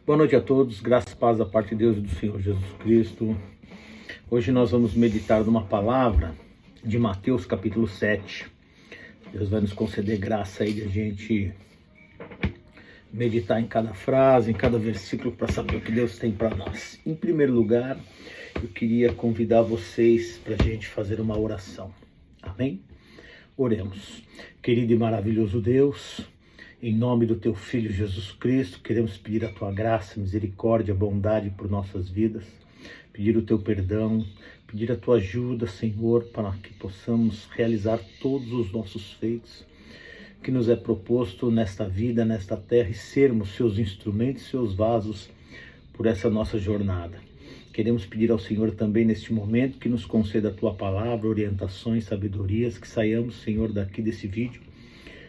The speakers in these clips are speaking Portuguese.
Boa noite a todos, graças e paz da parte de Deus e do Senhor Jesus Cristo. Hoje nós vamos meditar numa palavra de Mateus capítulo 7. Deus vai nos conceder graça aí de a gente meditar em cada frase, em cada versículo, para saber o que Deus tem para nós. Em primeiro lugar, eu queria convidar vocês para a gente fazer uma oração. Amém? Oremos. Querido e maravilhoso Deus, em nome do Teu Filho Jesus Cristo, queremos pedir a Tua graça, misericórdia, bondade por nossas vidas, pedir o Teu perdão, pedir a Tua ajuda, Senhor, para que possamos realizar todos os nossos feitos que nos é proposto nesta vida, nesta terra, e sermos Seus instrumentos, Seus vasos por essa nossa jornada. Queremos pedir ao Senhor também neste momento que nos conceda a Tua palavra, orientações, sabedorias, que saiamos, Senhor, daqui desse vídeo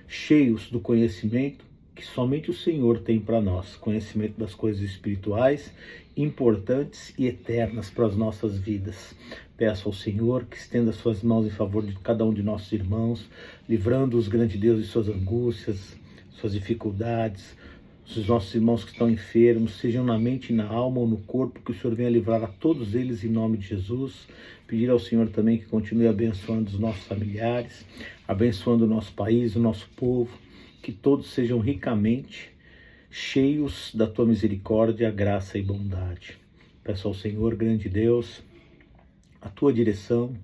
cheios do conhecimento que somente o Senhor tem para nós, conhecimento das coisas espirituais, importantes e eternas para as nossas vidas. Peço ao Senhor que estenda suas mãos em favor de cada um de nossos irmãos, livrando-os, grande Deus, de suas angústias, suas dificuldades, os nossos irmãos que estão enfermos, sejam na mente, na alma ou no corpo, que o Senhor venha livrar a todos eles em nome de Jesus. Pedir ao Senhor também que continue abençoando os nossos familiares, abençoando o nosso país, o nosso povo, que todos sejam ricamente cheios da Tua misericórdia, graça e bondade. Peço ao Senhor, grande Deus, a Tua direção,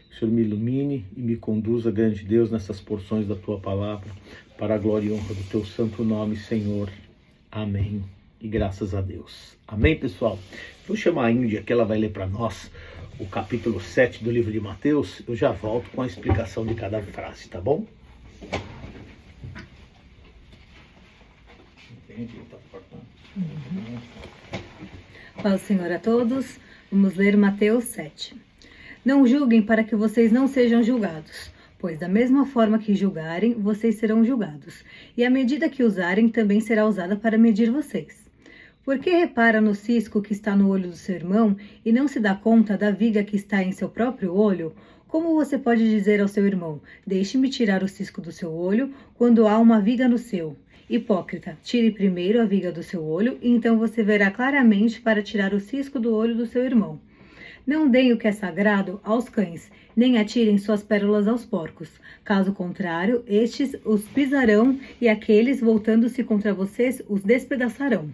que o Senhor me ilumine e me conduza, grande Deus, nessas porções da Tua palavra, para a glória e honra do Teu santo nome, Senhor. Amém. E graças a Deus. Amém, pessoal? Vou chamar a Índia, que ela vai ler para nós o capítulo 7 do livro de Mateus. Eu já volto com a explicação de cada frase, tá bom? Entendi, tá cortando. Paz do Senhor a todos. Vamos ler Mateus 7. Não julguem para que vocês não sejam julgados, pois da mesma forma que julgarem, vocês serão julgados, e a medida que usarem também será usada para medir vocês. Por que repara no cisco que está no olho do seu irmão e não se dá conta da viga que está em seu próprio olho? Como você pode dizer ao seu irmão, deixe-me tirar o cisco do seu olho, quando há uma viga no seu? Hipócrita, tire primeiro a viga do seu olho, e então você verá claramente para tirar o cisco do olho do seu irmão. Não deem o que é sagrado aos cães, nem atirem suas pérolas aos porcos. Caso contrário, estes os pisarão e aqueles, voltando-se contra vocês, os despedaçarão.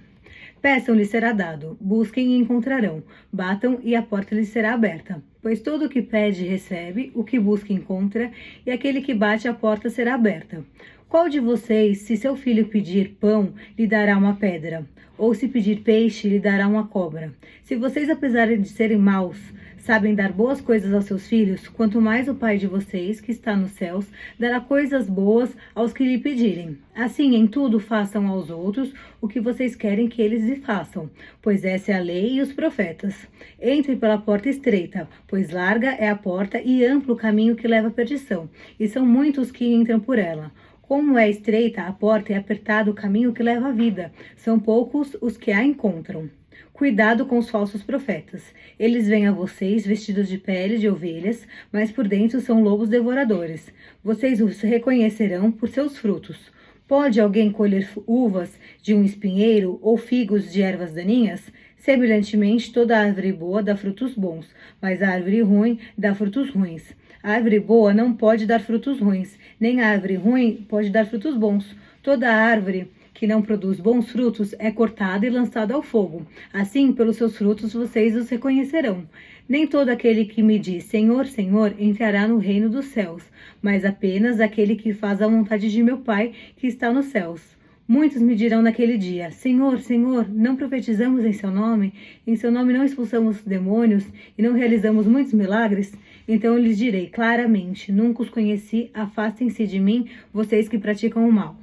Peçam-lhes será dado, busquem e encontrarão, batam e a porta lhes será aberta. Pois todo o que pede recebe, o que busca encontra, e aquele que bate a porta será aberta. Qual de vocês, se seu filho pedir pão, lhe dará uma pedra? Ou se pedir peixe, lhe dará uma cobra? Se vocês, apesar de serem maus, sabem dar boas coisas aos seus filhos, quanto mais o Pai de vocês, que está nos céus, dará coisas boas aos que lhe pedirem. Assim, em tudo façam aos outros o que vocês querem que eles lhe façam, pois essa é a lei e os profetas. Entre pela porta estreita, pois larga é a porta e amplo o caminho que leva à perdição, e são muitos que entram por ela. Como é estreita a porta e apertado o caminho que leva à vida, são poucos os que a encontram. Cuidado com os falsos profetas. Eles vêm a vocês vestidos de pele de ovelhas, mas por dentro são lobos devoradores. Vocês os reconhecerão por seus frutos. Pode alguém colher uvas de um espinheiro ou figos de ervas daninhas? Semelhantemente, toda árvore boa dá frutos bons, mas a árvore ruim dá frutos ruins. A árvore boa não pode dar frutos ruins, nem a árvore ruim pode dar frutos bons. Toda árvore que não produz bons frutos é cortada e lançada ao fogo. Assim, pelos seus frutos vocês os reconhecerão. Nem todo aquele que me diz Senhor, Senhor entrará no reino dos céus, mas apenas aquele que faz a vontade de meu Pai que está nos céus. Muitos me dirão naquele dia, Senhor, Senhor, não profetizamos em seu nome não expulsamos demônios e não realizamos muitos milagres? Então eu lhes direi claramente, nunca os conheci, afastem-se de mim, vocês que praticam o mal.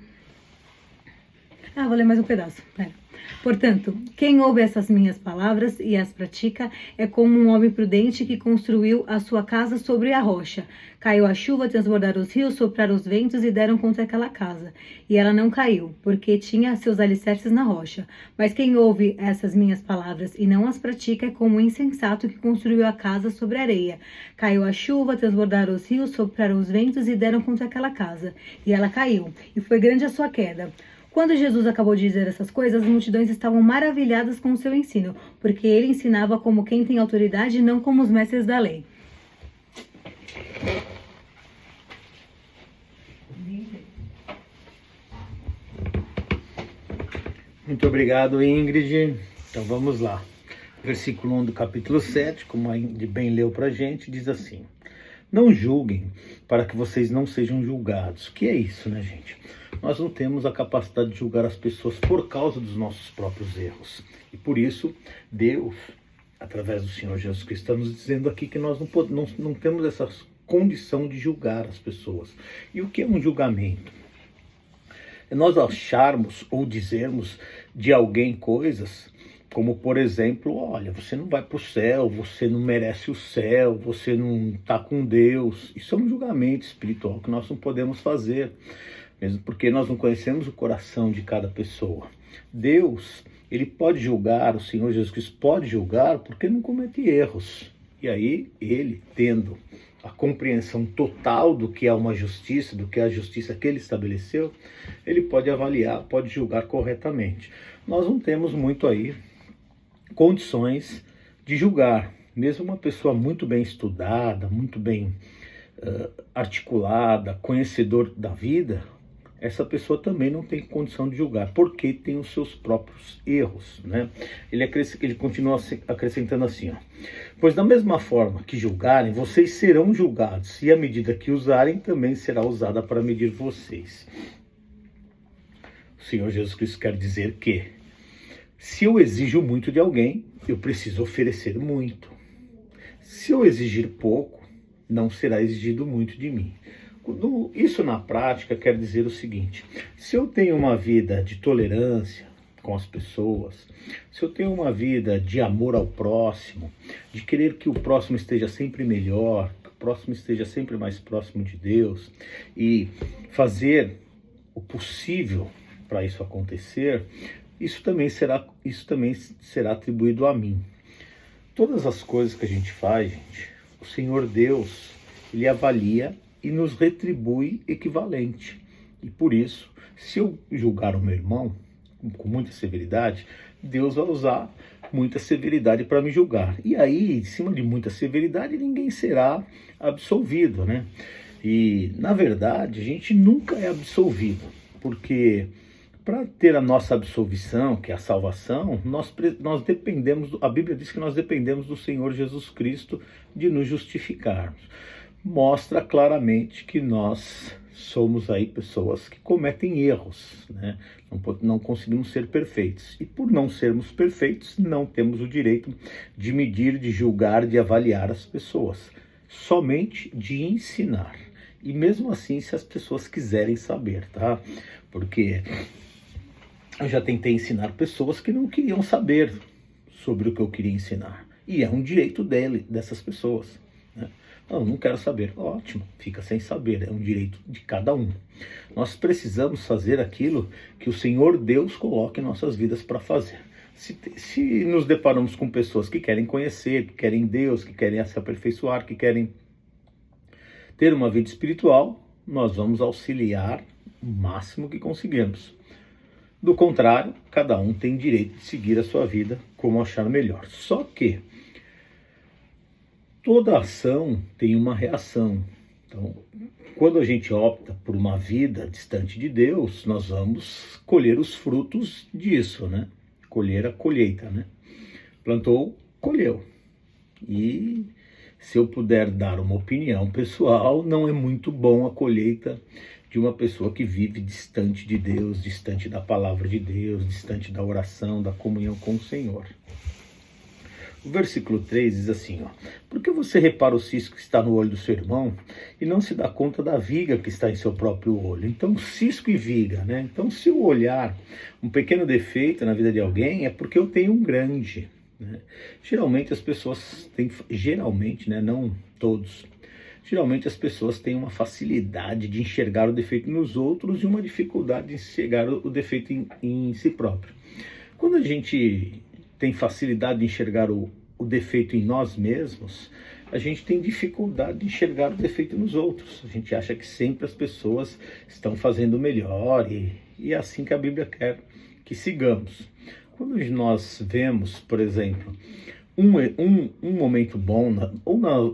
Vou ler mais um pedaço, pera. Portanto, quem ouve essas minhas palavras e as pratica é como um homem prudente que construiu a sua casa sobre a rocha. Caiu a chuva, transbordaram os rios, sopraram os ventos e deram contra aquela casa. E ela não caiu, porque tinha seus alicerces na rocha. Mas quem ouve essas minhas palavras e não as pratica é como um insensato que construiu a casa sobre a areia. Caiu a chuva, transbordaram os rios, sopraram os ventos e deram contra aquela casa. E ela caiu, e foi grande a sua queda. Quando Jesus acabou de dizer essas coisas, as multidões estavam maravilhadas com o seu ensino, porque ele ensinava como quem tem autoridade e não como os mestres da lei. Muito obrigado, Ingrid. Então vamos lá. Versículo 1 do capítulo 7, como a Ingrid bem leu para a gente, diz assim: não julguem para que vocês não sejam julgados. O que é isso, né, gente? Nós não temos a capacidade de julgar as pessoas por causa dos nossos próprios erros. E por isso, Deus, através do Senhor Jesus Cristo, está nos dizendo aqui que nós não temos essa condição de julgar as pessoas. E o que é um julgamento? É nós acharmos ou dizermos de alguém coisas como, por exemplo, olha, você não vai para o céu, você não merece o céu, você não está com Deus. Isso é um julgamento espiritual que nós não podemos fazer, mesmo porque nós não conhecemos o coração de cada pessoa. Deus, ele pode julgar, o Senhor Jesus Cristo pode julgar porque não comete erros. E aí, ele, tendo a compreensão total do que é uma justiça, do que é a justiça que ele estabeleceu, ele pode avaliar, pode julgar corretamente. Nós não temos muito aí condições de julgar. Mesmo uma pessoa muito bem estudada, muito bem articulada, conhecedor da vida, essa pessoa também não tem condição de julgar, porque tem os seus próprios erros, né? Ele continua acrescentando assim, ó: pois da mesma forma que julgarem, vocês serão julgados, e a medida que usarem também será usada para medir vocês. O Senhor Jesus Cristo quer dizer que, se eu exijo muito de alguém, eu preciso oferecer muito. Se eu exigir pouco, não será exigido muito de mim. Isso na prática quer dizer o seguinte: se eu tenho uma vida de tolerância com as pessoas, se eu tenho uma vida de amor ao próximo, de querer que o próximo esteja sempre melhor, que o próximo esteja sempre mais próximo de Deus, e fazer o possível para isso acontecer, isso também será atribuído a mim. Todas as coisas que a gente faz, gente, o Senhor Deus, ele avalia e nos retribui equivalente. E por isso, se eu julgar o meu irmão com muita severidade, Deus vai usar muita severidade para me julgar. E aí, em cima de muita severidade, ninguém será absolvido, né? E, na verdade, a gente nunca é absolvido, porque para ter a nossa absolvição, que é a salvação, nós dependemos, a Bíblia diz que nós dependemos do Senhor Jesus Cristo de nos justificarmos. Mostra claramente que nós somos aí pessoas que cometem erros, né? Não conseguimos ser perfeitos. E por não sermos perfeitos, não temos o direito de medir, de julgar, de avaliar as pessoas. Somente de ensinar. E mesmo assim, se as pessoas quiserem saber, tá? Porque eu já tentei ensinar pessoas que não queriam saber sobre o que eu queria ensinar. E é um direito dessas pessoas, né? Não quero saber. Ótimo, fica sem saber. É um direito de cada um. Nós precisamos fazer aquilo que o Senhor Deus coloca em nossas vidas para fazer. Se nos deparamos com pessoas que querem conhecer, que querem Deus, que querem se aperfeiçoar, que querem ter uma vida espiritual, nós vamos auxiliar o máximo que conseguirmos. Do contrário, cada um tem direito de seguir a sua vida como achar melhor. Só que toda ação tem uma reação. Então, quando a gente opta por uma vida distante de Deus, nós vamos colher os frutos disso, né? Colher a colheita, né? Plantou, colheu. E se eu puder dar uma opinião pessoal, não é muito bom a colheita de uma pessoa que vive distante de Deus, distante da palavra de Deus, distante da oração, da comunhão com o Senhor. O versículo 3 diz assim, ó: por que você repara o cisco que está no olho do seu irmão e não se dá conta da viga que está em seu próprio olho? Então, cisco e viga, né? Então, se eu olhar um pequeno defeito na vida de alguém, é porque eu tenho um grande, né? Geralmente as pessoas têm, né? Não todos. Geralmente as pessoas têm uma facilidade de enxergar o defeito nos outros e uma dificuldade de enxergar o defeito em si próprio. Quando a gente tem facilidade de enxergar o defeito em nós mesmos, a gente tem dificuldade de enxergar o defeito nos outros. A gente acha que sempre as pessoas estão fazendo melhor e E é assim que a Bíblia quer que sigamos. Quando nós vemos, por exemplo, um momento bom,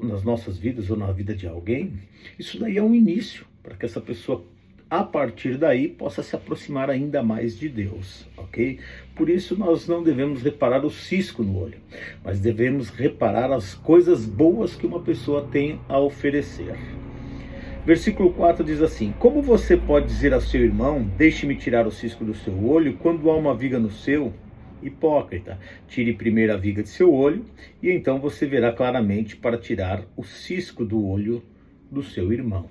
nas nossas vidas ou na vida de alguém, isso daí é um início para que essa pessoa, a partir daí, possa se aproximar ainda mais de Deus, ok? Por isso nós não devemos reparar o cisco no olho, mas devemos reparar as coisas boas que uma pessoa tem a oferecer. Versículo 4 diz assim: como você pode dizer a seu irmão, deixe-me tirar o cisco do seu olho, quando há uma viga no seu? Hipócrita, tire primeiro a viga de seu olho, e então você verá claramente para tirar o cisco do olho do seu irmão.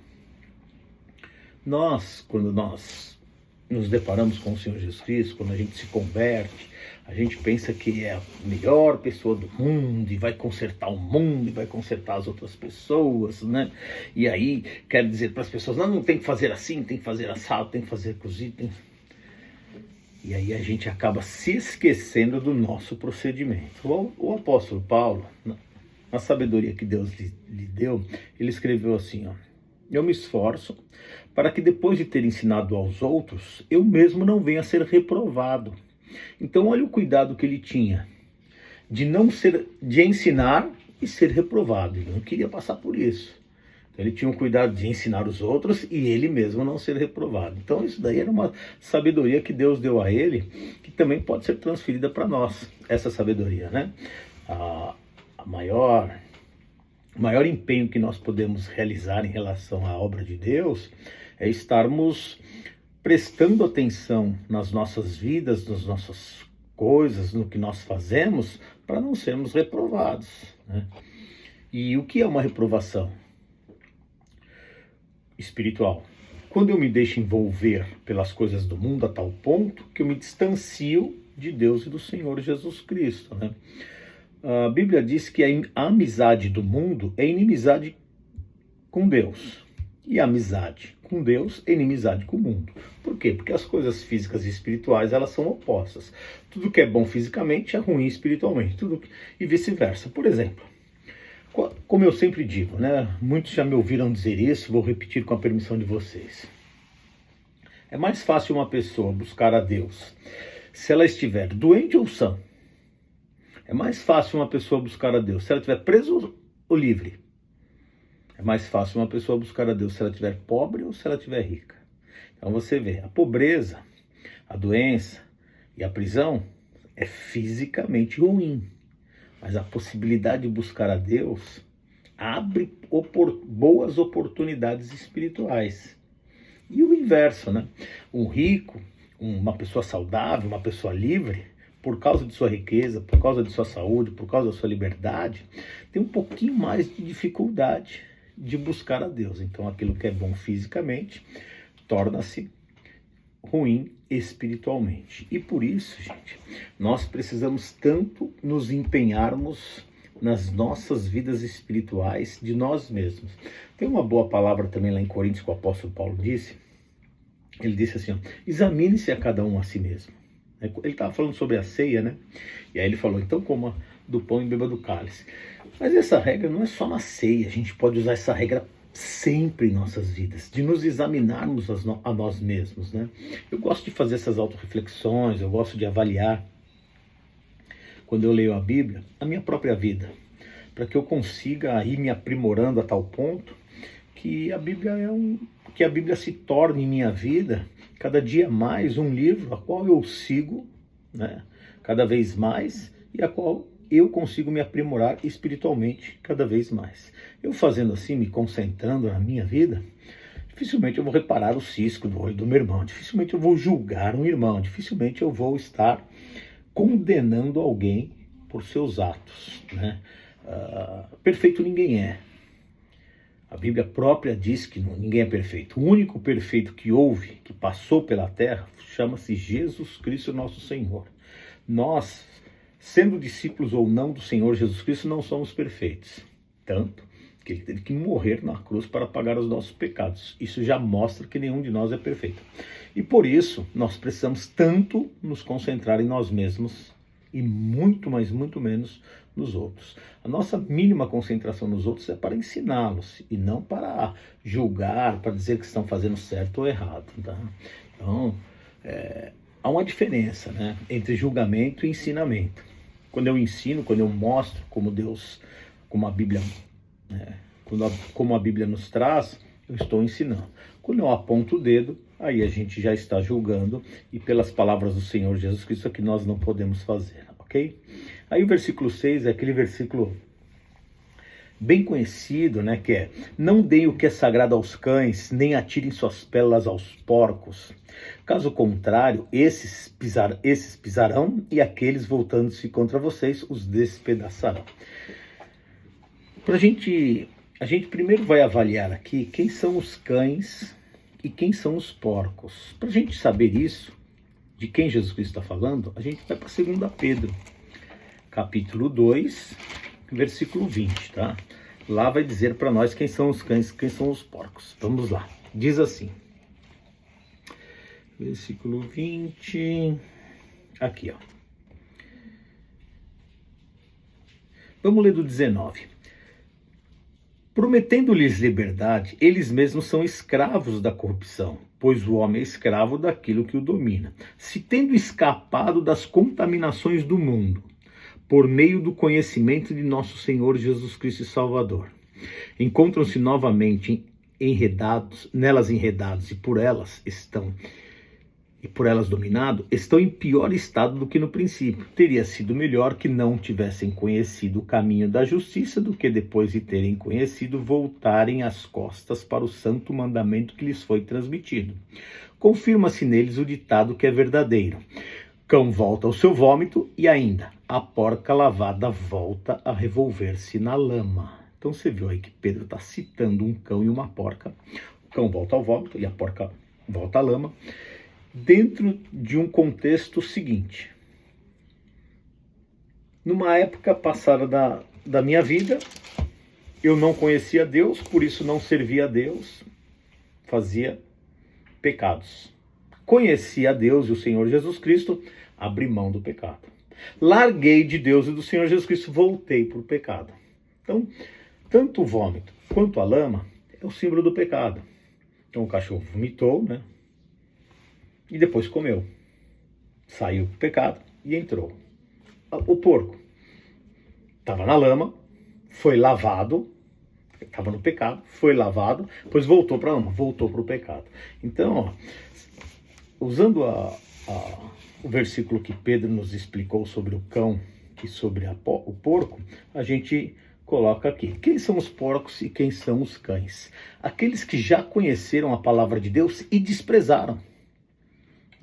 Quando nós nos deparamos com o Senhor Jesus Cristo, quando a gente se converte, a gente pensa que é a melhor pessoa do mundo, e vai consertar o mundo, e vai consertar as outras pessoas, né? E aí quer dizer para as pessoas, não tem que fazer assim, tem que fazer assado, tem que fazer cozido, E aí a gente acaba se esquecendo do nosso procedimento. O apóstolo Paulo, na sabedoria que Deus lhe deu, ele escreveu assim, eu me esforço para que depois de ter ensinado aos outros, eu mesmo não venha a ser reprovado. Então olha o cuidado que ele tinha de ensinar e ser reprovado. Ele não queria passar por isso. Ele tinha um cuidado de ensinar os outros e ele mesmo não ser reprovado. Então isso daí era uma sabedoria que Deus deu a ele, que também pode ser transferida para nós, essa sabedoria, né? O maior empenho que nós podemos realizar em relação à obra de Deus é estarmos prestando atenção nas nossas vidas, nas nossas coisas, no que nós fazemos, para não sermos reprovados, né? E o que é uma reprovação espiritual? Quando eu me deixo envolver pelas coisas do mundo a tal ponto que eu me distancio de Deus e do Senhor Jesus Cristo, né? A Bíblia diz que a amizade do mundo é inimizade com Deus. E a amizade com Deus é inimizade com o mundo. Por quê? Porque as coisas físicas e espirituais, elas são opostas. Tudo que é bom fisicamente é ruim espiritualmente. E vice-versa. Por exemplo, como eu sempre digo, né? Muitos já me ouviram dizer isso, vou repetir com a permissão de vocês. É mais fácil uma pessoa buscar a Deus se ela estiver doente ou sã. É mais fácil uma pessoa buscar a Deus se ela estiver presa ou livre. É mais fácil uma pessoa buscar a Deus se ela estiver pobre ou se ela estiver rica. Então você vê, a pobreza, a doença e a prisão é fisicamente ruim. Mas a possibilidade de buscar a Deus abre boas oportunidades espirituais. E o inverso, né? Um rico, uma pessoa saudável, uma pessoa livre, por causa de sua riqueza, por causa de sua saúde, por causa da sua liberdade, tem um pouquinho mais de dificuldade de buscar a Deus. Então aquilo que é bom fisicamente torna-se ruim espiritualmente. E por isso, gente, nós precisamos tanto nos empenharmos nas nossas vidas espirituais de nós mesmos. Tem uma boa palavra também lá em Coríntios que o apóstolo Paulo disse. Ele disse assim, examine-se a cada um a si mesmo. Ele estava falando sobre a ceia, né? E aí ele falou, então coma do pão e beba do cálice. Mas essa regra não é só na ceia, a gente pode usar essa regra sempre em nossas vidas, de nos examinarmos a nós mesmos, né? Eu gosto de fazer essas autorreflexões, eu gosto de avaliar, quando eu leio a Bíblia, a minha própria vida, para que eu consiga ir me aprimorando a tal ponto que a Bíblia se torne em minha vida cada dia mais um livro a qual eu sigo, né, cada vez mais, e a qual eu consigo me aprimorar espiritualmente cada vez mais. Eu fazendo assim, me concentrando na minha vida, dificilmente eu vou reparar o cisco do olho do meu irmão, dificilmente eu vou julgar um irmão, dificilmente eu vou estar condenando alguém por seus atos, né? Perfeito ninguém é. A Bíblia própria diz que ninguém é perfeito. O único perfeito que houve, que passou pela terra, chama-se Jesus Cristo, nosso Senhor. Nós, sendo discípulos ou não do Senhor Jesus Cristo, não somos perfeitos. Tanto que ele teve que morrer na cruz para pagar os nossos pecados. Isso já mostra que nenhum de nós é perfeito. E por isso, nós precisamos tanto nos concentrar em nós mesmos e muito, mas muito menos nos outros. A nossa mínima concentração nos outros é para ensiná-los e não para julgar, para dizer que estão fazendo certo ou errado, tá? Então, Há uma diferença, né, entre julgamento e ensinamento. Quando eu ensino, quando eu mostro como Deus, como a Bíblia, como a Bíblia nos traz, eu estou ensinando. Quando eu aponto o dedo, aí a gente já está julgando, e pelas palavras do Senhor Jesus Cristo, que nós não podemos fazer, ok? Aí o versículo 6 é aquele versículo bem conhecido, né, que é: não deem o que é sagrado aos cães, nem atirem suas pérolas aos porcos. Caso contrário, esses pisarão, e aqueles voltando-se contra vocês os despedaçarão. A gente primeiro vai avaliar aqui quem são os cães e quem são os porcos. Para a gente saber isso, de quem Jesus Cristo está falando, a gente vai para 2 Pedro, capítulo 2, versículo 20, tá? Lá vai dizer para nós quem são os cães e quem são os porcos. Vamos lá. Diz assim, versículo 20, aqui, ó. Vamos ler do 19. Prometendo-lhes liberdade, eles mesmos são escravos da corrupção, pois o homem é escravo daquilo que o domina. Se tendo escapado das contaminações do mundo, por meio do conhecimento de nosso Senhor Jesus Cristo e Salvador, encontram-se novamente nelas enredados, e por elas dominado, estão em pior estado do que no princípio. Teria sido melhor que não tivessem conhecido o caminho da justiça, do que depois de terem conhecido, voltarem as costas para o santo mandamento que lhes foi transmitido. Confirma-se neles o ditado que é verdadeiro: cão volta ao seu vômito, e ainda, a porca lavada volta a revolver-se na lama. Então você viu aí que Pedro está citando um cão e uma porca. O cão volta ao vômito e a porca volta à lama, dentro de um contexto seguinte. Numa época passada da minha vida, eu não conhecia Deus, por isso não servia a Deus, fazia pecados. Conheci a Deus e o Senhor Jesus Cristo, abri mão do pecado. Larguei de Deus e do Senhor Jesus Cristo, voltei para o pecado. Então, tanto o vômito quanto a lama é o símbolo do pecado. Então o cachorro vomitou, né? E depois comeu. Saiu do pecado e entrou. O porco estava na lama, foi lavado, estava no pecado, foi lavado, depois voltou para a lama, voltou para o pecado. Então, ó, usando o versículo que Pedro nos explicou sobre o cão e sobre o porco, a gente coloca aqui: quem são os porcos e quem são os cães? Aqueles que já conheceram a palavra de Deus e desprezaram.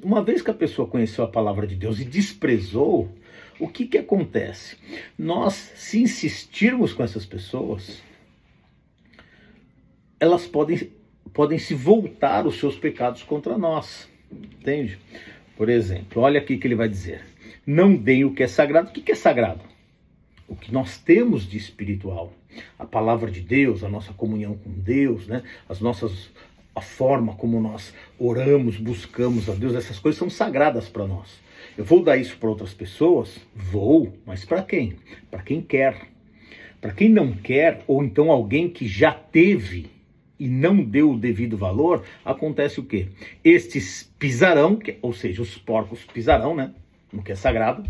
Uma vez que a pessoa conheceu a palavra de Deus e desprezou, o que acontece? Nós, se insistirmos com essas pessoas, elas podem se voltar os seus pecados contra nós. Entende? Por exemplo, olha aqui que ele vai dizer: não deem o que é sagrado. O que é sagrado? O que nós temos de espiritual. A palavra de Deus, a nossa comunhão com Deus, né? A forma como nós oramos, buscamos a Deus, essas coisas são sagradas para nós. Eu vou dar isso para outras pessoas? Vou, mas para quem? Para quem quer. Para quem não quer, ou então alguém que já teve e não deu o devido valor, acontece o quê? Estes pisarão, ou seja, os porcos pisarão, né? No que é sagrado.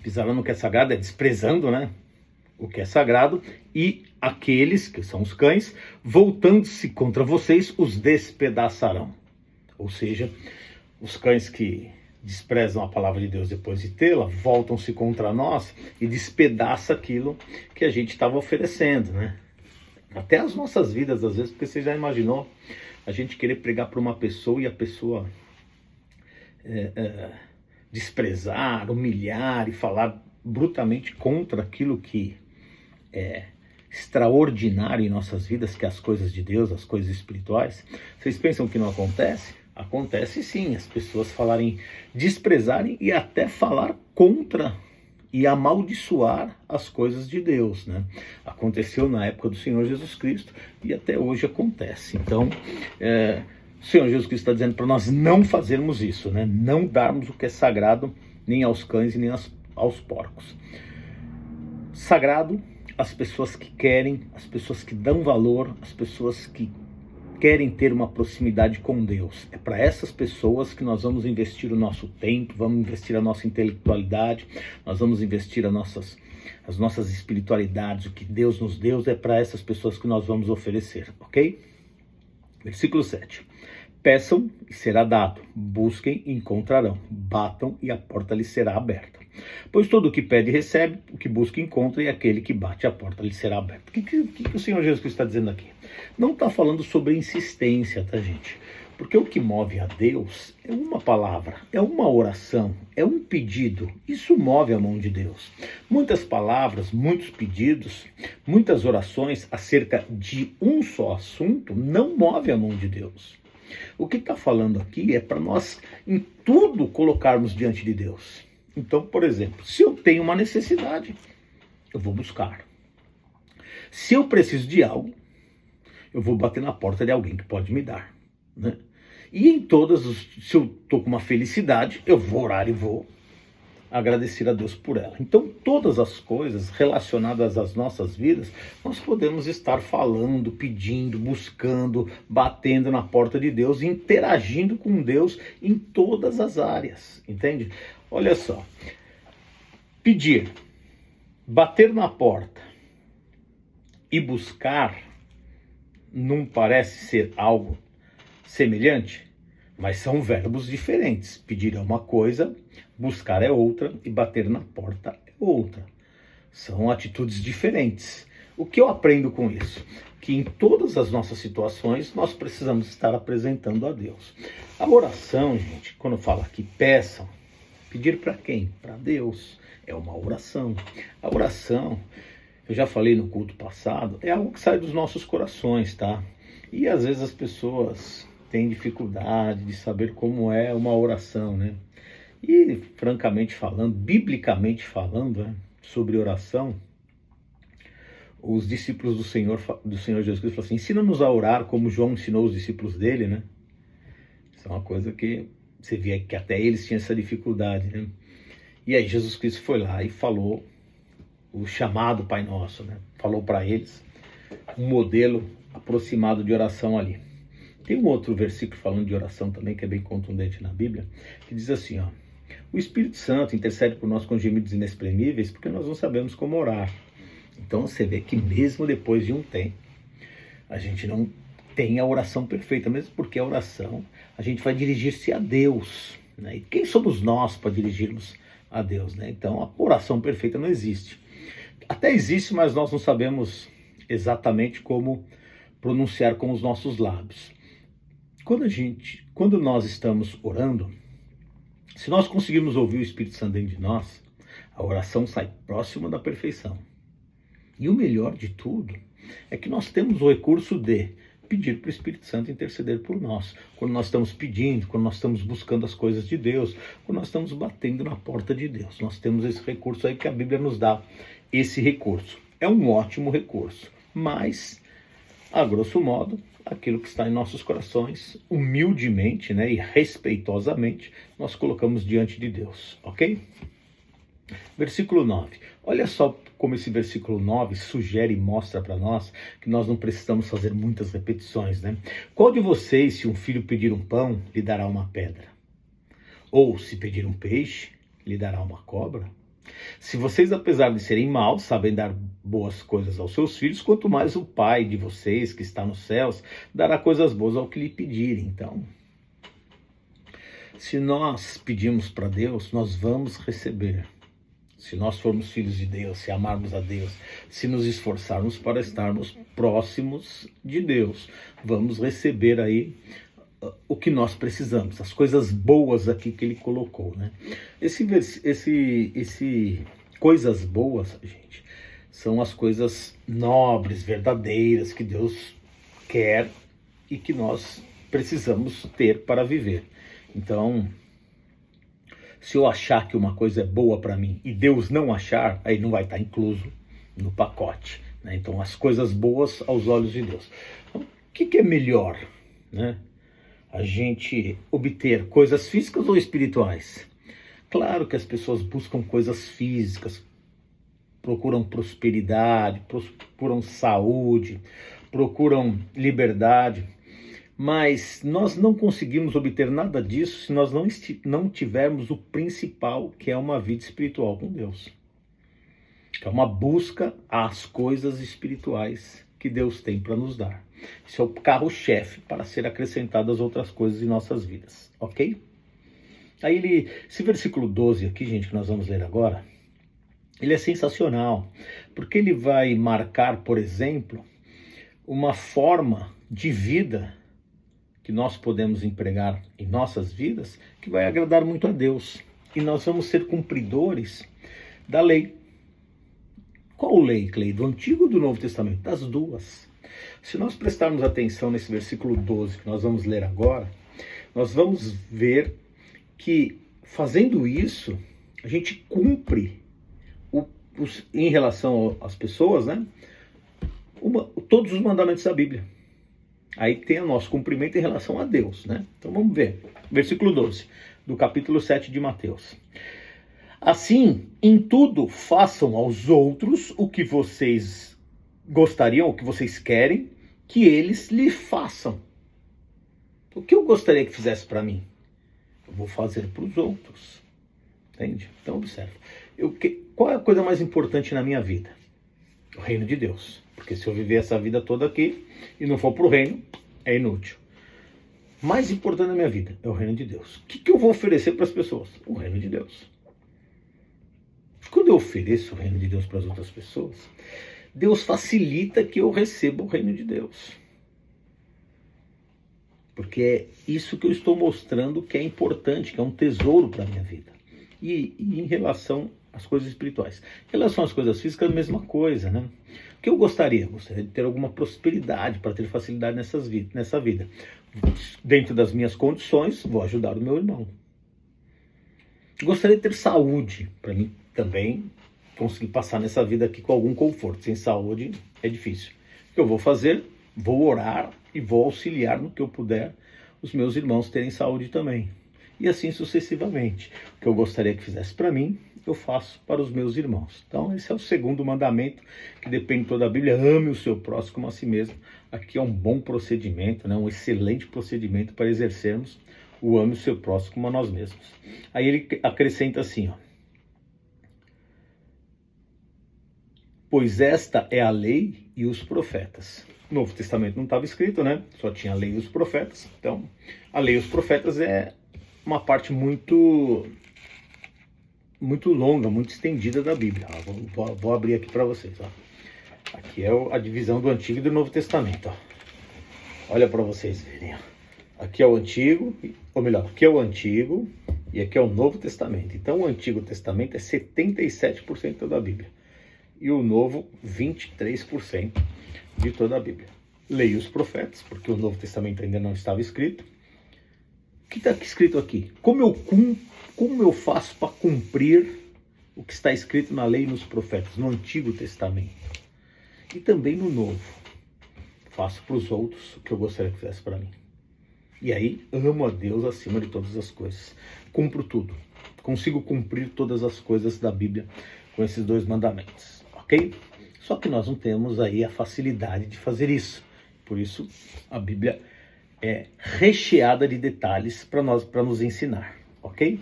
Pisarão no que é sagrado é desprezando, né? O que é sagrado, e aqueles, que são os cães, voltando-se contra vocês, os despedaçarão. Ou seja, os cães que desprezam a palavra de Deus depois de tê-la, voltam-se contra nós e despedaçam aquilo que a gente estava oferecendo, né? Até as nossas vidas, às vezes, porque você já imaginou a gente querer pregar para uma pessoa e a pessoa desprezar, humilhar e falar brutamente contra aquilo que é extraordinário em nossas vidas, que é as coisas de Deus, as coisas espirituais. Vocês pensam que não acontece? Acontece sim, as pessoas falarem, desprezarem e até falar contra e amaldiçoar as coisas de Deus, né? Aconteceu na época do Senhor Jesus Cristo e até hoje acontece. Então, o Senhor Jesus Cristo está dizendo para nós não fazermos isso, né? Não darmos o que é sagrado nem aos cães e nem aos porcos. Sagrado, as pessoas que querem, as pessoas que dão valor, as pessoas que querem ter uma proximidade com Deus. É para essas pessoas que nós vamos investir o nosso tempo, vamos investir a nossa intelectualidade, nós vamos investir as nossas espiritualidades, o que Deus nos deu, é para essas pessoas que nós vamos oferecer, ok? Versículo 7. Peçam e será dado, busquem e encontrarão, batam e a porta lhes será aberta. Pois todo o que pede recebe, o que busca encontra, e aquele que bate a porta lhe será aberta. O que o Senhor Jesus Cristo está dizendo aqui? Não está falando sobre insistência, tá, gente? Porque o que move a Deus é uma palavra, é uma oração, é um pedido. Isso move a mão de Deus. Muitas palavras, muitos pedidos, muitas orações acerca de um só assunto não move a mão de Deus. O que está falando aqui é para nós, em tudo, colocarmos diante de Deus. Então, por exemplo, se eu tenho uma necessidade, eu vou buscar. Se eu preciso de algo, eu vou bater na porta de alguém que pode me dar, né? E em se eu estou com uma felicidade, eu vou orar e vou agradecer a Deus por ela. Então, todas as coisas relacionadas às nossas vidas, nós podemos estar falando, pedindo, buscando, batendo na porta de Deus, interagindo com Deus em todas as áreas, entende? Olha só, pedir, bater na porta e buscar não parece ser algo semelhante? Mas são verbos diferentes. Pedir é uma coisa, buscar é outra e bater na porta é outra. São atitudes diferentes. O que eu aprendo com isso? Que em todas as nossas situações nós precisamos estar apresentando a Deus. A oração, gente, quando fala aqui peçam, pedir para quem? Para Deus. É uma oração. A oração, eu já falei no culto passado, é algo que sai dos nossos corações, tá? E às vezes as pessoas têm dificuldade de saber como é uma oração, né? E, francamente falando, biblicamente falando, né, sobre oração, os discípulos do Senhor Jesus Cristo falam assim, ensina-nos a orar como João ensinou os discípulos dele, né? Isso é uma coisa que você via que até eles tinham essa dificuldade, né? E aí Jesus Cristo foi lá e falou o chamado Pai Nosso, né? Falou para eles um modelo aproximado de oração ali. Tem um outro versículo falando de oração também, que é bem contundente na Bíblia, que diz assim, ó, o Espírito Santo intercede por nós com gemidos inexprimíveis, porque nós não sabemos como orar. Então você vê que mesmo depois de um tempo, a gente não tem a oração perfeita, mesmo porque a oração, a gente vai dirigir-se a Deus, né? E quem somos nós para dirigirmos a Deus, né? Então a oração perfeita não existe. Até existe, mas nós não sabemos exatamente como pronunciar com os nossos lábios. Quando nós estamos orando, se nós conseguirmos ouvir o Espírito Santo dentro de nós, a oração sai próxima da perfeição. E o melhor de tudo é que nós temos o recurso de pedir para o Espírito Santo interceder por nós. Quando nós estamos pedindo, quando nós estamos buscando as coisas de Deus, quando nós estamos batendo na porta de Deus. Nós temos esse recurso aí que a Bíblia nos dá, esse recurso. É um ótimo recurso, mas, a grosso modo, aquilo que está em nossos corações, humildemente, né, e respeitosamente, nós colocamos diante de Deus, ok? Versículo 9. Olha só como esse versículo 9 sugere e mostra para nós que nós não precisamos fazer muitas repetições, né? Qual de vocês, se um filho pedir um pão, lhe dará uma pedra? Ou, se pedir um peixe, lhe dará uma cobra? Se vocês, apesar de serem maus, sabem dar boas coisas aos seus filhos, quanto mais o Pai de vocês, que está nos céus, dará coisas boas ao que lhe pedirem. Então, se nós pedimos para Deus, nós vamos receber. Se nós formos filhos de Deus, se amarmos a Deus, se nos esforçarmos para estarmos próximos de Deus, vamos receber aí o que nós precisamos, as coisas boas aqui que ele colocou, né? Esse coisas boas, gente, são as coisas nobres, verdadeiras, que Deus quer e que nós precisamos ter para viver. Então, se eu achar que uma coisa é boa para mim e Deus não achar, aí não vai estar incluso no pacote, né? Então, as coisas boas aos olhos de Deus. Então, o que é melhor, né? A gente obter coisas físicas ou espirituais? Claro que as pessoas buscam coisas físicas, procuram prosperidade, procuram saúde, procuram liberdade, Mas nós não conseguimos obter nada disso se nós não tivermos o principal, que é uma vida espiritual com Deus. Que é uma busca às coisas espirituais que Deus tem para nos dar. Isso é o carro-chefe para ser acrescentadas outras coisas em nossas vidas, ok? Aí esse versículo 12 aqui, gente, que nós vamos ler agora, ele é sensacional, porque ele vai marcar, por exemplo, uma forma de vida que nós podemos empregar em nossas vidas, que vai agradar muito a Deus. E nós vamos ser cumpridores da lei. Qual lei, Cleide? Do Antigo ou do Novo Testamento? Das duas. Se nós prestarmos atenção nesse versículo 12 que nós vamos ler agora, nós vamos ver que fazendo isso, a gente cumpre em relação às pessoas, né? Todos os mandamentos da Bíblia. Aí tem o nosso cumprimento em relação a Deus, né? Então vamos ver. Versículo 12, do capítulo 7 de Mateus. Assim, em tudo façam aos outros o que vocês gostariam, o que vocês querem, que eles lhe façam. O que eu gostaria que fizesse para mim? Eu vou fazer para os outros. Entende? Então observa. Qual é a coisa mais importante na minha vida? O reino de Deus. Porque se eu viver essa vida toda aqui e não for para o reino, é inútil. Mais importante na minha vida é o reino de Deus. O que eu vou oferecer para as pessoas? O reino de Deus. Quando eu ofereço o reino de Deus para as outras pessoas, Deus facilita que eu receba o reino de Deus. Porque é isso que eu estou mostrando que é importante, que é um tesouro para a minha vida. E em relação às coisas espirituais. Em relação às coisas físicas, a mesma coisa, né? O que eu gostaria? Gostaria de ter alguma prosperidade, para ter facilidade nessa vida. Dentro das minhas condições, vou ajudar o meu irmão. Gostaria de ter saúde, para mim também conseguir passar nessa vida aqui com algum conforto. Sem saúde é difícil. O que eu vou fazer? Vou orar e vou auxiliar no que eu puder os meus irmãos terem saúde também. E assim sucessivamente. O que eu gostaria que fizesse para mim, eu faço para os meus irmãos. Então esse é o segundo mandamento, que depende de toda a Bíblia. Ame o seu próximo como a si mesmo. Aqui é um bom procedimento, né? Um excelente procedimento para exercermos o ame o seu próximo como a nós mesmos. Aí ele acrescenta assim, ó. Pois esta é a lei e os profetas. No Novo Testamento não estava escrito, né? Só tinha a lei e os profetas. Então, a lei e os profetas é uma parte muito longa, muito estendida da Bíblia. Vou abrir aqui para vocês. Ó. Aqui é a divisão do Antigo e do Novo Testamento. Ó. Olha para vocês verem. Ó. Aqui é o Antigo, ou melhor, aqui é o Antigo e aqui é o Novo Testamento. Então, o Antigo Testamento é 77% da Bíblia. E o Novo, 23% de toda a Bíblia. Leia os profetas, porque o Novo Testamento ainda não estava escrito. O que está escrito aqui? Como eu faço para cumprir o que está escrito na lei e nos profetas, no Antigo Testamento? E também no Novo. Faço para os outros o que eu gostaria que fizesse para mim. E aí, amo a Deus acima de todas as coisas. Cumpro tudo. Consigo cumprir todas as coisas da Bíblia com esses dois mandamentos. Ok? Só que nós não temos aí a facilidade de fazer isso. Por isso, a Bíblia é recheada de detalhes para nos ensinar. Ok?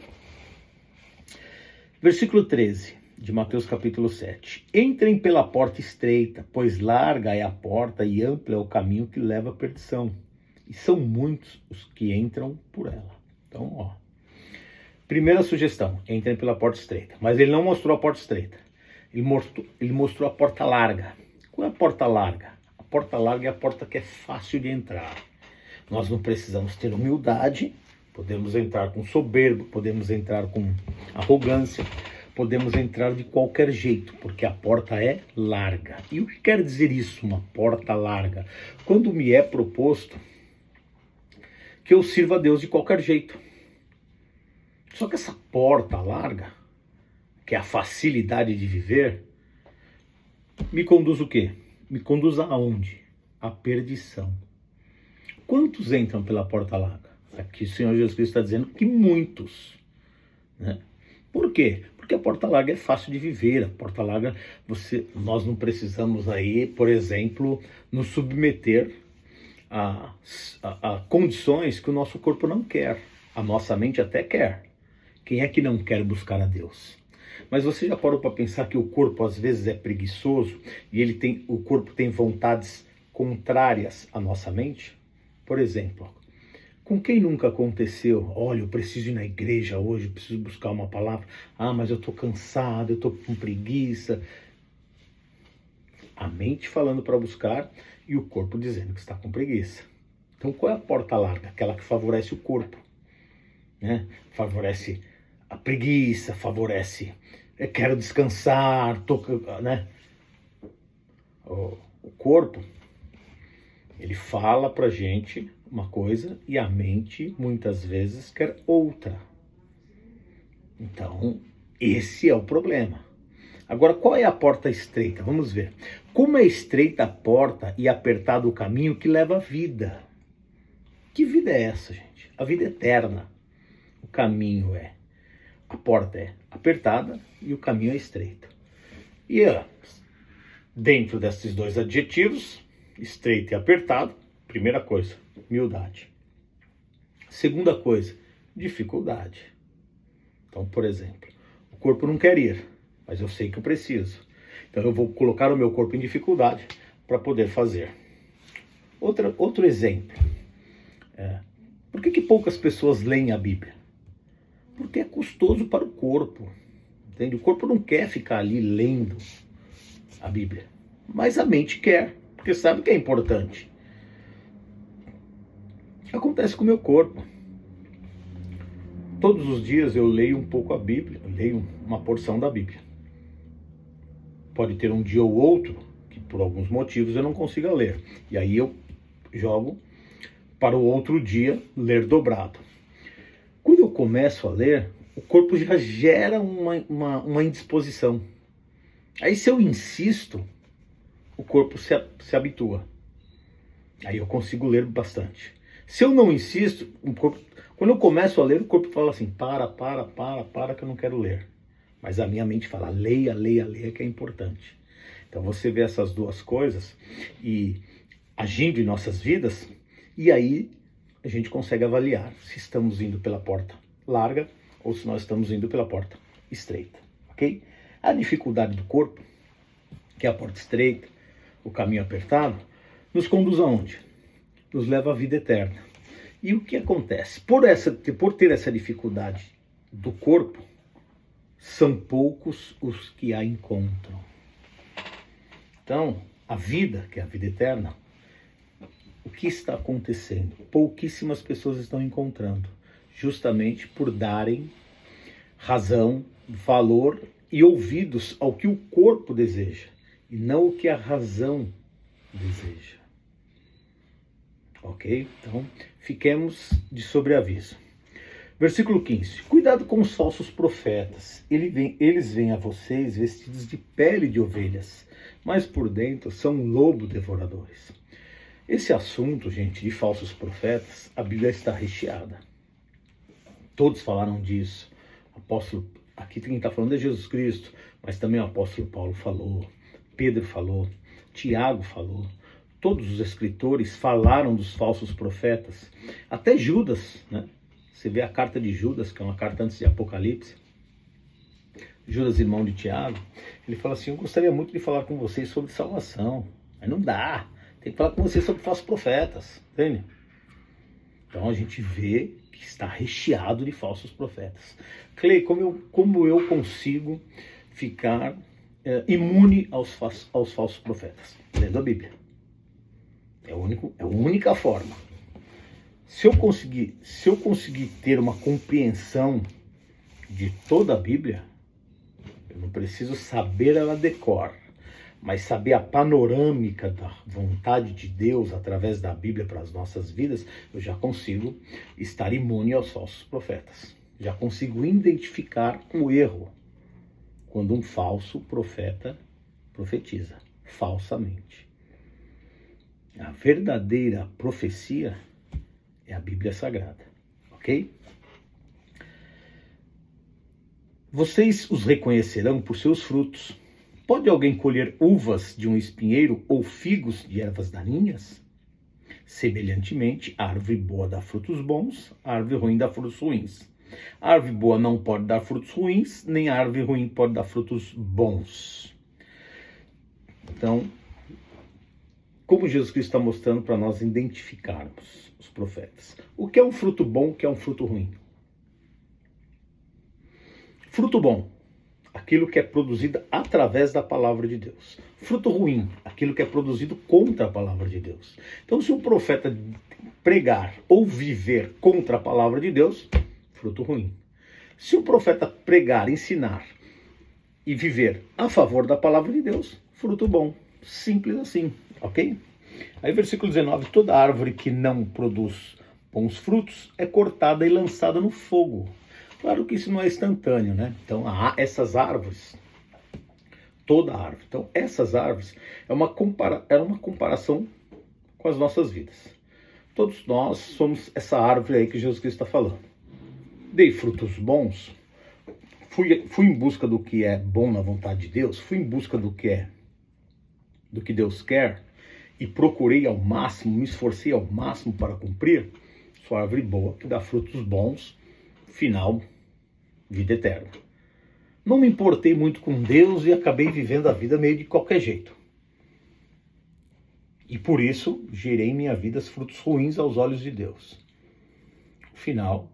Versículo 13 de Mateus capítulo 7. Entrem pela porta estreita, pois larga é a porta e amplo é o caminho que leva à perdição. E são muitos os que entram por ela. Então, ó. Primeira sugestão, entrem pela porta estreita. Mas ele não mostrou a porta estreita. Ele mostrou a porta larga. Qual é a porta larga? A porta larga é a porta que é fácil de entrar. Nós não precisamos ter humildade. Podemos entrar com soberbo, podemos entrar com arrogância, podemos entrar de qualquer jeito, porque a porta é larga. E o que quer dizer isso, uma porta larga? Quando me é proposto que eu sirva a Deus de qualquer jeito. Só que essa porta larga, que é a facilidade de viver, me conduz o quê? Me conduz aonde? À perdição. Quantos entram pela porta larga? Aqui o Senhor Jesus Cristo está dizendo que muitos. Né? Por quê? Porque a porta larga é fácil de viver. A porta larga, nós não precisamos aí, por exemplo, nos submeter a condições que o nosso corpo não quer. A nossa mente até quer. Quem é que não quer buscar a Deus? Mas você já parou para pensar que o corpo às vezes é preguiçoso e o corpo tem vontades contrárias à nossa mente? Por exemplo, com quem nunca aconteceu? Olha, eu preciso ir na igreja hoje, eu preciso buscar uma palavra. Ah, mas eu estou cansado, eu estou com preguiça. A mente falando para buscar e o corpo dizendo que está com preguiça. Então qual é a porta larga? Aquela que favorece o corpo, né? Favorece a preguiça, favorece, eu quero descansar, né? O corpo, ele fala pra gente uma coisa e a mente muitas vezes quer outra. Então, esse é o problema. Agora, qual é a porta estreita? Vamos ver. Como é estreita a porta e apertado o caminho que leva à vida? Que vida é essa, gente? A vida eterna. O caminho a porta é apertada e o caminho é estreito. E dentro desses dois adjetivos, estreito e apertado, primeira coisa, humildade. Segunda coisa, dificuldade. Então, por exemplo, o corpo não quer ir, mas eu sei que eu preciso. Então eu vou colocar o meu corpo em dificuldade para poder fazer. Outro exemplo. Por que poucas pessoas leem a Bíblia? Porque é custoso para o corpo. Entende? O corpo não quer ficar ali lendo a Bíblia. Mas a mente quer, porque sabe que é importante. Acontece com o meu corpo. Todos os dias eu leio um pouco a Bíblia, eu leio uma porção da Bíblia. Pode ter um dia ou outro que por alguns motivos eu não consiga ler. E aí eu jogo para o outro dia ler dobrado. Quando eu começo a ler, o corpo já gera uma indisposição. Aí se eu insisto, o corpo se habitua. Aí eu consigo ler bastante. Se eu não insisto, quando eu começo a ler, o corpo fala assim, para, que eu não quero ler. Mas a minha mente fala, leia, que é importante. Então você vê essas duas coisas e agindo em nossas vidas, e aí a gente consegue avaliar se estamos indo pela porta larga ou se nós estamos indo pela porta estreita, ok? A dificuldade do corpo, que é a porta estreita, o caminho apertado, nos conduz aonde? Nos leva à vida eterna. E o que acontece? Por ter essa dificuldade do corpo, são poucos os que a encontram. Então, a vida, que é a vida eterna, o que está acontecendo? Pouquíssimas pessoas estão encontrando, justamente por darem razão, valor e ouvidos ao que o corpo deseja, e não o que a razão deseja. Ok? Então, fiquemos de sobreaviso. Versículo 15. Cuidado com os falsos profetas. Eles vêm a vocês vestidos de pele de ovelhas, mas por dentro são lobos devoradores. Esse assunto, gente, de falsos profetas, a Bíblia está recheada. Todos falaram disso. Aqui quem está falando é Jesus Cristo, mas também o apóstolo Paulo falou, Pedro falou, Tiago falou. Todos os escritores falaram dos falsos profetas. Até Judas, né? Você vê a carta de Judas, que é uma carta antes de Apocalipse. Judas, irmão de Tiago, ele fala assim, eu gostaria muito de falar com vocês sobre salvação, mas não dá. Tem que falar com vocês sobre falsos profetas, entende? Então a gente vê que está recheado de falsos profetas. Clay, como eu consigo ficar imune aos falsos profetas? Lendo a Bíblia. É a única forma. Se eu conseguir ter uma compreensão de toda a Bíblia, eu não preciso saber ela de cor, mas saber a panorâmica da vontade de Deus através da Bíblia para as nossas vidas, eu já consigo estar imune aos falsos profetas. Já consigo identificar um erro quando um falso profeta profetiza falsamente. A verdadeira profecia é a Bíblia Sagrada, ok? Vocês os reconhecerão por seus frutos. Pode alguém colher uvas de um espinheiro ou figos de ervas daninhas? Semelhantemente, a árvore boa dá frutos bons, a árvore ruim dá frutos ruins. A árvore boa não pode dar frutos ruins, nem a árvore ruim pode dar frutos bons. Então, como Jesus Cristo está mostrando para nós identificarmos os profetas. O que é um fruto bom, o que é um fruto ruim? Fruto bom, aquilo que é produzido através da palavra de Deus. Fruto ruim, aquilo que é produzido contra a palavra de Deus. Então, se um profeta pregar ou viver contra a palavra de Deus, fruto ruim. Se um profeta pregar, ensinar e viver a favor da palavra de Deus, fruto bom. Simples assim, ok? Aí versículo 19, toda árvore que não produz bons frutos é cortada e lançada no fogo. Claro que isso não é instantâneo, né? Então, essas árvores, toda árvore, então essas árvores é uma comparação com as nossas vidas. Todos nós somos essa árvore aí que Jesus Cristo está falando. Dei frutos bons, fui em busca do que é bom na vontade de Deus, fui em busca do que Deus quer e procurei ao máximo, me esforcei ao máximo para cumprir. Sou árvore boa que dá frutos bons, final, vida eterna. Não me importei muito com Deus e acabei vivendo a vida meio de qualquer jeito. E por isso gerei em minha vida frutos ruins aos olhos de Deus. O final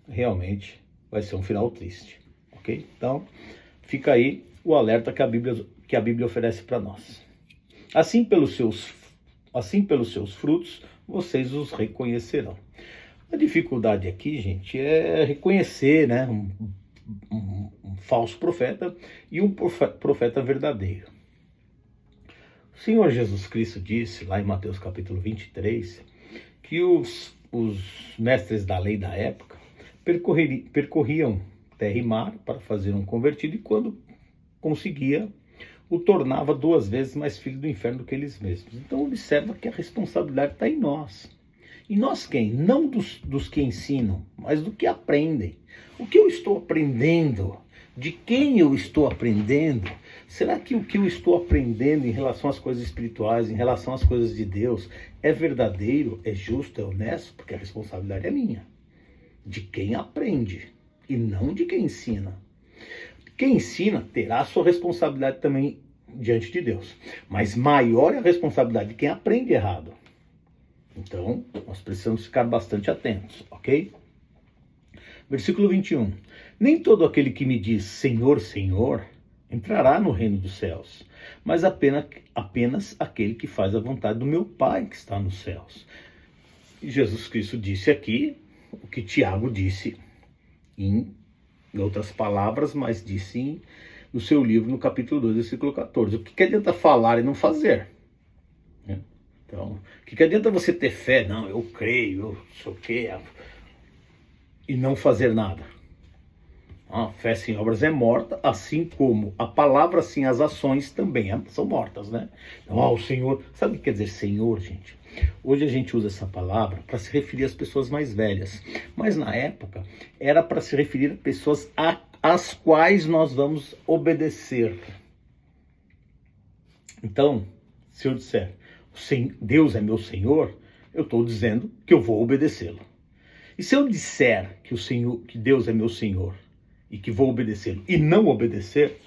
realmente vai ser um final triste, ok? Então, fica aí o alerta que a Bíblia oferece para nós. Assim pelos seus frutos, vocês os reconhecerão. A dificuldade aqui, gente, é reconhecer, né, um falso profeta e um profeta verdadeiro. O Senhor Jesus Cristo disse, lá em Mateus capítulo 23, que os mestres da lei da época percorriam terra e mar para fazer um convertido e quando conseguia, o tornava 2 vezes mais filho do inferno do que eles mesmos. Então observa que a responsabilidade está em nós. E nós quem? Não dos que ensinam, mas do que aprendem. O que eu estou aprendendo? De quem eu estou aprendendo? Será que o que eu estou aprendendo em relação às coisas espirituais, em relação às coisas de Deus, é verdadeiro, é justo, é honesto? Porque a responsabilidade é minha. De quem aprende e não de quem ensina. Quem ensina terá a sua responsabilidade também diante de Deus. Mas maior é a responsabilidade de quem aprende errado. Então, nós precisamos ficar bastante atentos, ok? Versículo 21. Nem todo aquele que me diz Senhor, Senhor, entrará no reino dos céus, mas apenas aquele que faz a vontade do meu Pai que está nos céus. E Jesus Cristo disse aqui o que Tiago disse em outras palavras, mas disse no seu livro, no capítulo 2, versículo 14. O que adianta falar e não fazer? Então, o que adianta você ter fé? Não, eu creio, eu sei o quê, e não fazer nada. A fé sem obras é morta, assim como a palavra sem as ações também são mortas, né? Então, o Senhor, sabe o que quer dizer Senhor, gente? Hoje a gente usa essa palavra para se referir às pessoas mais velhas, mas na época era para se referir a pessoas às quais nós vamos obedecer. Então, se eu disser Deus é meu Senhor, eu estou dizendo que eu vou obedecê-lo. E se eu disser que Deus é meu Senhor e que vou obedecê-lo e não obedecer,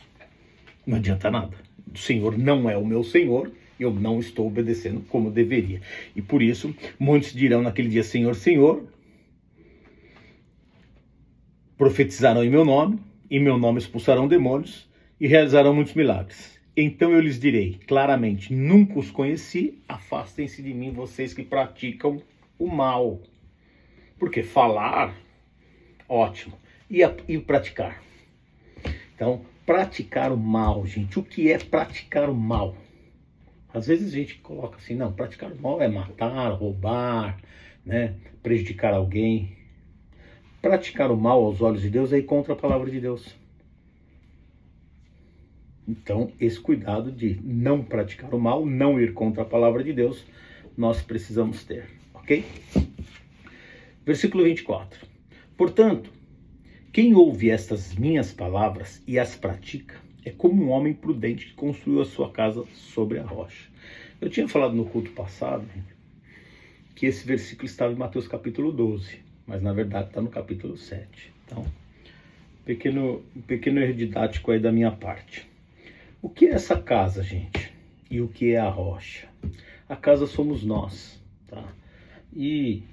não adianta nada. O Senhor não é o meu Senhor, eu não estou obedecendo como deveria. E por isso, muitos dirão naquele dia, Senhor, Senhor, profetizarão em meu nome expulsarão demônios e realizarão muitos milagres. Então eu lhes direi claramente, nunca os conheci, afastem-se de mim vocês que praticam o mal. Porque falar, ótimo, e praticar? Então, praticar o mal, gente, o que é praticar o mal? Às vezes a gente coloca assim, não, praticar o mal é matar, roubar, né, prejudicar alguém. Praticar o mal aos olhos de Deus é ir contra a palavra de Deus. Então, esse cuidado de não praticar o mal, não ir contra a palavra de Deus, nós precisamos ter, ok? Versículo 24. Portanto, quem ouve estas minhas palavras e as pratica, é como um homem prudente que construiu a sua casa sobre a rocha. Eu tinha falado no culto passado que esse versículo estava em Mateus capítulo 12, mas na verdade está no capítulo 7. Então, pequeno erro didático aí da minha parte. O que é essa casa, gente? E o que é a rocha? A casa somos nós, tá? E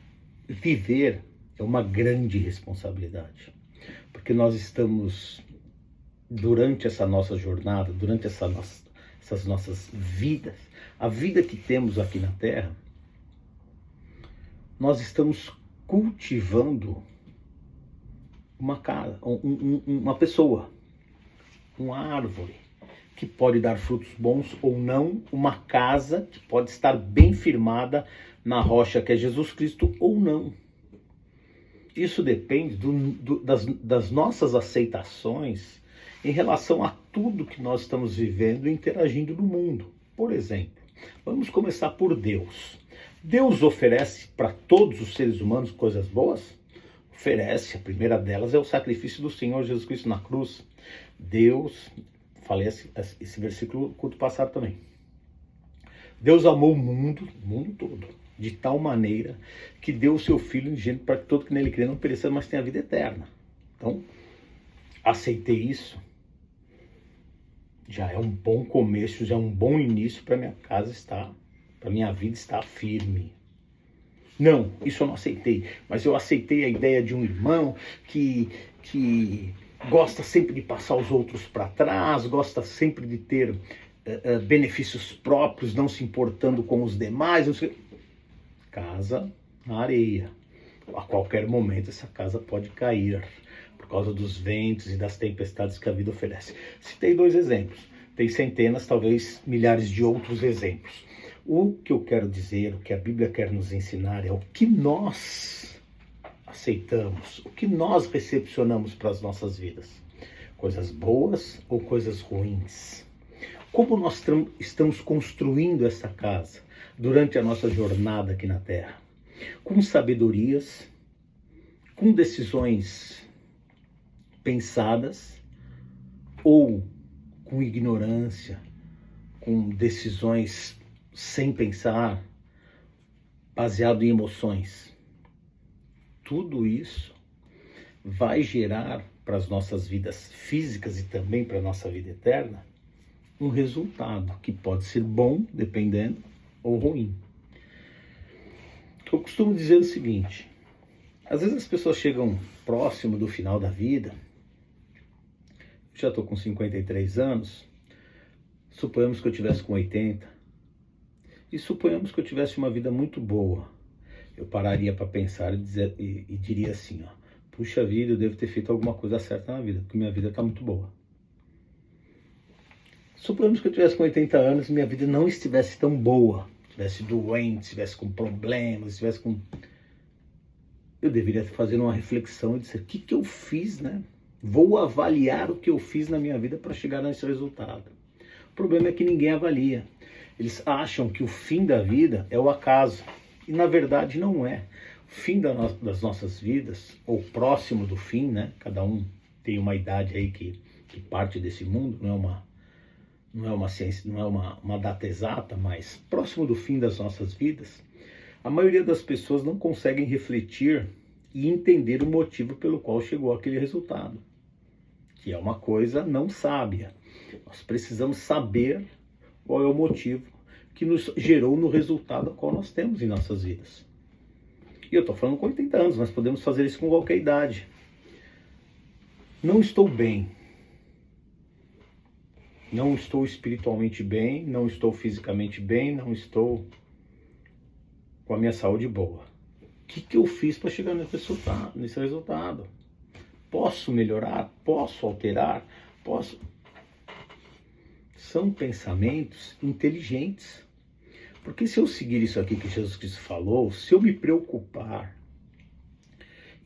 viver é uma grande responsabilidade, porque nós estamos, durante essa nossa jornada, durante essas nossas vidas, a vida que temos aqui na Terra, nós estamos cultivando uma casa, uma pessoa, uma árvore, que pode dar frutos bons ou não, uma casa que pode estar bem firmada na rocha que é Jesus Cristo ou não. Isso depende das nossas aceitações em relação a tudo que nós estamos vivendo e interagindo no mundo. Por exemplo, vamos começar por Deus. Deus oferece para todos os seres humanos coisas boas? Oferece. A primeira delas é o sacrifício do Senhor Jesus Cristo na cruz. Deus, falei esse versículo no culto passado também. Deus amou o mundo todo, de tal maneira que deu o seu Filho unigênito para que todo que nele crê não pereça, mas tenha vida eterna. Então, aceitei isso. Já é um bom começo, já é um bom início para minha casa estar, para minha vida estar firme. Não, isso eu não aceitei, mas eu aceitei a ideia de um irmão que gosta sempre de passar os outros para trás, gosta sempre de ter benefícios próprios, não se importando com os demais. Casa na areia. A qualquer momento essa casa pode cair por causa dos ventos e das tempestades que a vida oferece. Citei 2 exemplos. Tem centenas, talvez milhares de outros exemplos. O que eu quero dizer, o que a Bíblia quer nos ensinar é o que nós aceitamos, o que nós recepcionamos para as nossas vidas. Coisas boas ou coisas ruins. Como nós estamos construindo essa casa durante a nossa jornada aqui na Terra? Com sabedorias, com decisões pensadas ou com ignorância, com decisões sem pensar, baseado em emoções. Tudo isso vai gerar para as nossas vidas físicas e também para a nossa vida eterna um resultado que pode ser bom, dependendo, ou ruim. Eu costumo dizer o seguinte: às vezes as pessoas chegam próximo do final da vida. Eu já estou com 53 anos, suponhamos que eu tivesse com 80, e suponhamos que eu tivesse uma vida muito boa. Eu pararia para pensar e diria assim, ó: puxa vida, eu devo ter feito alguma coisa certa na vida, porque minha vida está muito boa. Suponhamos que eu tivesse com 80 anos e minha vida não estivesse tão boa, estivesse doente, estivesse com problemas, estivesse com... Eu deveria fazer uma reflexão e dizer: o que eu fiz, né? Vou avaliar o que eu fiz na minha vida para chegar nesse resultado. O problema é que ninguém avalia. Eles acham que o fim da vida é o acaso. E na verdade não é. O fim das nossas vidas, ou próximo do fim, né? Cada um tem uma idade aí que parte desse mundo, não é uma ciência, não é uma data exata, mas próximo do fim das nossas vidas, a maioria das pessoas não conseguem refletir e entender o motivo pelo qual chegou àquele resultado, que é uma coisa não sábia. Nós precisamos saber qual é o motivo que nos gerou no resultado qual nós temos em nossas vidas. E eu estou falando com 80 anos, mas podemos fazer isso com qualquer idade. Não estou bem. Não estou espiritualmente bem, não estou fisicamente bem, não estou com a minha saúde boa. O que eu fiz para chegar nesse resultado? Posso melhorar? Posso alterar? Posso... São pensamentos inteligentes. Porque se eu seguir isso aqui que Jesus Cristo falou, se eu me preocupar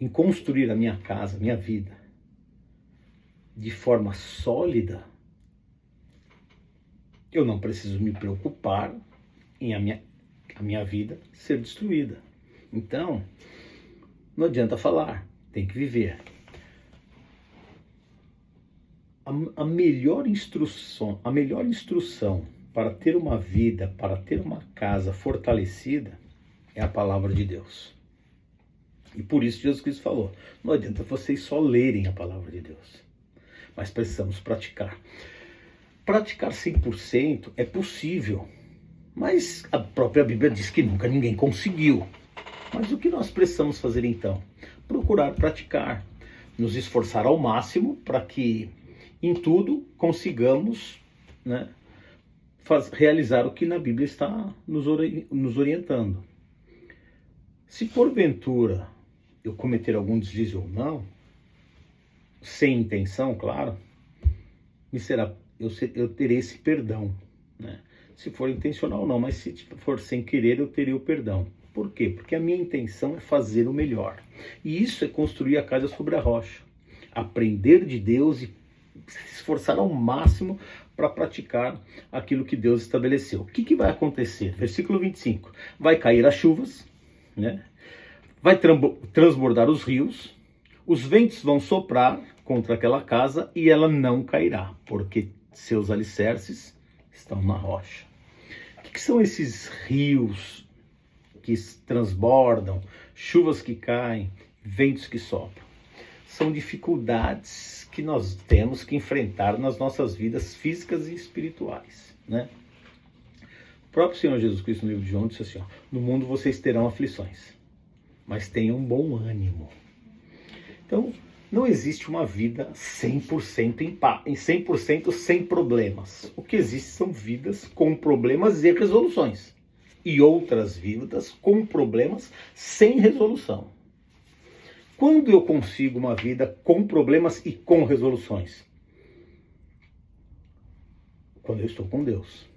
em construir a minha casa, a minha vida, de forma sólida, eu não preciso me preocupar em a minha vida ser destruída. Então, não adianta falar, tem que viver. A melhor instrução para ter uma vida, para ter uma casa fortalecida, é a palavra de Deus. E por isso Jesus Cristo falou, não adianta vocês só lerem a palavra de Deus, mas precisamos praticar. Praticar 100% é possível, mas a própria Bíblia diz que nunca ninguém conseguiu. Mas o que nós precisamos fazer então? Procurar praticar, nos esforçar ao máximo para que em tudo consigamos, né, realizar o que na Bíblia está nos orientando. Se porventura eu cometer algum deslize ou não, sem intenção, claro, eu terei esse perdão, né? Se for intencional não, mas se for sem querer, eu terei o perdão. Por quê? Porque a minha intenção é fazer o melhor. E isso é construir a casa sobre a rocha. Aprender de Deus e se esforçar ao máximo para praticar aquilo que Deus estabeleceu. O que vai acontecer? Versículo 25. Vai cair as chuvas, né? Vai transbordar os rios, os ventos vão soprar contra aquela casa e ela não cairá, porque seus alicerces estão na rocha. O que são esses rios que transbordam, chuvas que caem, ventos que sopram? São dificuldades que nós temos que enfrentar nas nossas vidas físicas e espirituais, né? O próprio Senhor Jesus Cristo no livro de João disse assim, no mundo vocês terão aflições, mas tenham bom ânimo. Então, não existe uma vida 100% sem problemas. O que existe são vidas com problemas e resoluções. E outras vidas com problemas sem resolução. Quando eu consigo uma vida com problemas e com resoluções? Quando eu estou com Deus.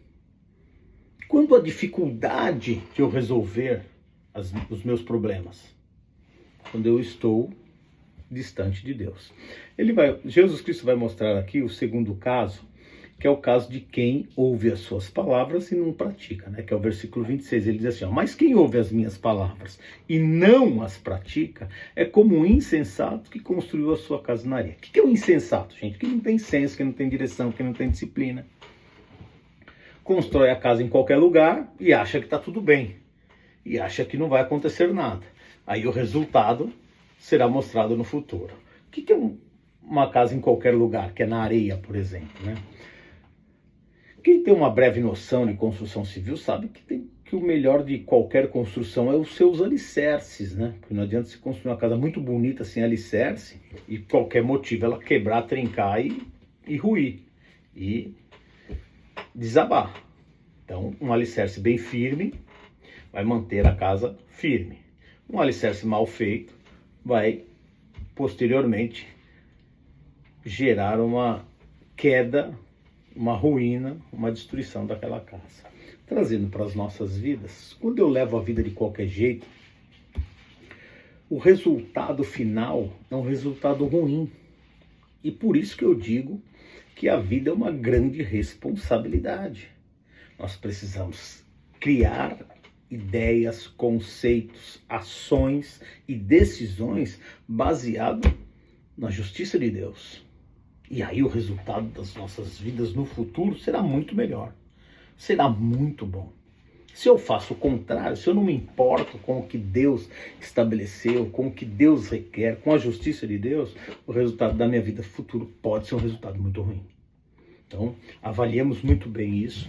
Quando a dificuldade de eu resolver os meus problemas? Quando eu estou distante de Deus. Jesus Cristo vai mostrar aqui o segundo caso, que é o caso de quem ouve as suas palavras e não pratica, né? Que é o versículo 26, ele diz assim, mas quem ouve as minhas palavras e não as pratica, é como um insensato que construiu a sua casa na areia. O que é um insensato, gente? Que não tem senso, que não tem direção, que não tem disciplina. Constrói a casa em qualquer lugar e acha que está tudo bem. E acha que não vai acontecer nada. Aí o resultado será mostrado no futuro. O que é uma casa em qualquer lugar, que é na areia, por exemplo, né? Quem tem uma breve noção de construção civil sabe que o melhor de qualquer construção é os seus alicerces, né? Porque não adianta se construir uma casa muito bonita sem alicerce e qualquer motivo ela quebrar, trincar e ruir e desabar. Então, um alicerce bem firme vai manter a casa firme. Um alicerce mal feito vai posteriormente gerar uma queda, uma ruína, uma destruição daquela casa. Trazendo para as nossas vidas, quando eu levo a vida de qualquer jeito, o resultado final é um resultado ruim. E por isso que eu digo que a vida é uma grande responsabilidade. Nós precisamos criar ideias, conceitos, ações e decisões baseado na justiça de Deus. E aí o resultado das nossas vidas no futuro será muito melhor. Será muito bom. Se eu faço o contrário, se eu não me importo com o que Deus estabeleceu, com o que Deus requer, com a justiça de Deus, o resultado da minha vida futuro pode ser um resultado muito ruim. Então, avaliemos muito bem isso.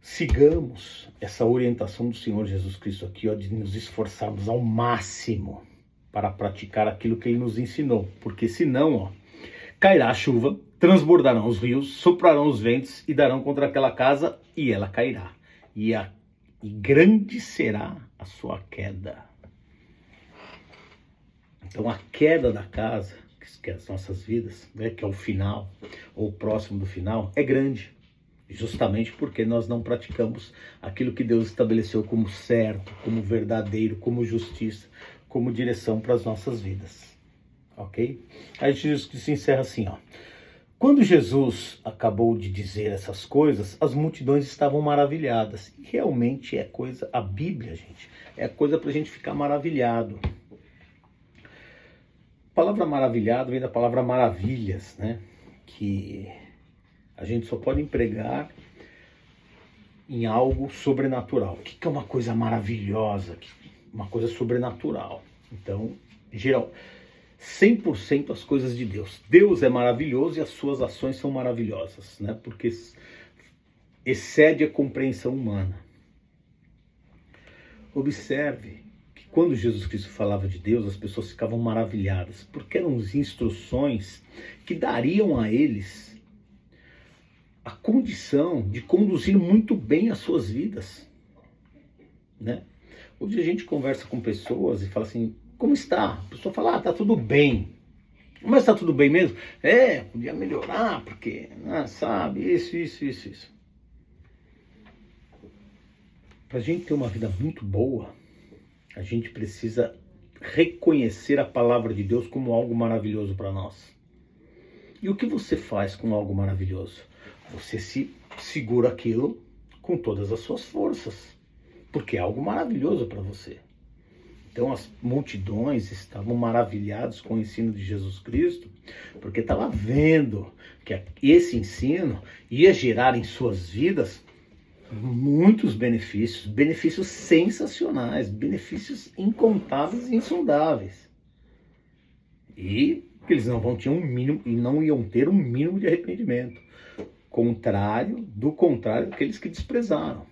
Sigamos essa orientação do Senhor Jesus Cristo aqui, de nos esforçarmos ao máximo para praticar aquilo que Ele nos ensinou. Porque senão, cairá a chuva, transbordarão os rios, soprarão os ventos e darão contra aquela casa e ela cairá. E grande será a sua queda. Então a queda da casa, que é as nossas vidas, né, que é o final, ou próximo do final, é grande. Justamente porque nós não praticamos aquilo que Deus estabeleceu como certo, como verdadeiro, como justiça, como direção para as nossas vidas. Ok? Aí Jesus se encerra assim, Quando Jesus acabou de dizer essas coisas, as multidões estavam maravilhadas. E realmente é coisa, a Bíblia, gente, é coisa para a gente ficar maravilhado. A palavra maravilhado vem da palavra maravilhas, né? Que a gente só pode empregar em algo sobrenatural. O que é uma coisa maravilhosa? Uma coisa sobrenatural. Então, geral, 100% as coisas de Deus. Deus é maravilhoso e as suas ações são maravilhosas, né? Porque excede a compreensão humana. Observe que quando Jesus Cristo falava de Deus, as pessoas ficavam maravilhadas, porque eram instruções que dariam a eles a condição de conduzir muito bem as suas vidas, né? Hoje a gente conversa com pessoas e fala assim, como está? A pessoa fala, tá tudo bem. Mas tá tudo bem mesmo? Podia melhorar, porque, sabe, isso. Para a gente ter uma vida muito boa, a gente precisa reconhecer a palavra de Deus como algo maravilhoso para nós. E o que você faz com algo maravilhoso? Você se segura aquilo com todas as suas forças, porque é algo maravilhoso para você. Então as multidões estavam maravilhadas com o ensino de Jesus Cristo, porque estava vendo que esse ensino ia gerar em suas vidas muitos benefícios sensacionais, benefícios incontáveis e insondáveis. E que eles não iam ter um mínimo de arrependimento. Do contrário daqueles que desprezaram.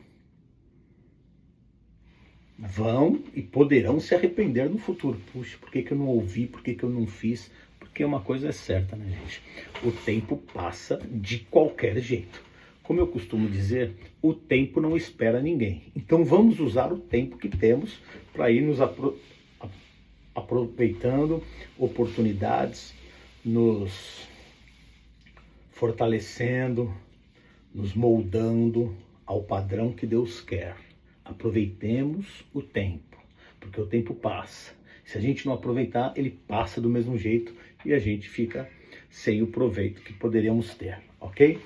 Vão e poderão se arrepender no futuro. Puxa, por que eu não ouvi? Por que eu não fiz? Porque uma coisa é certa, né, gente? O tempo passa de qualquer jeito. Como eu costumo dizer, o tempo não espera ninguém. Então vamos usar o tempo que temos para ir nos aproveitando oportunidades, nos fortalecendo, nos moldando ao padrão que Deus quer. Aproveitemos o tempo, porque o tempo passa. Se a gente não aproveitar, ele passa do mesmo jeito e a gente fica sem o proveito que poderíamos ter, ok?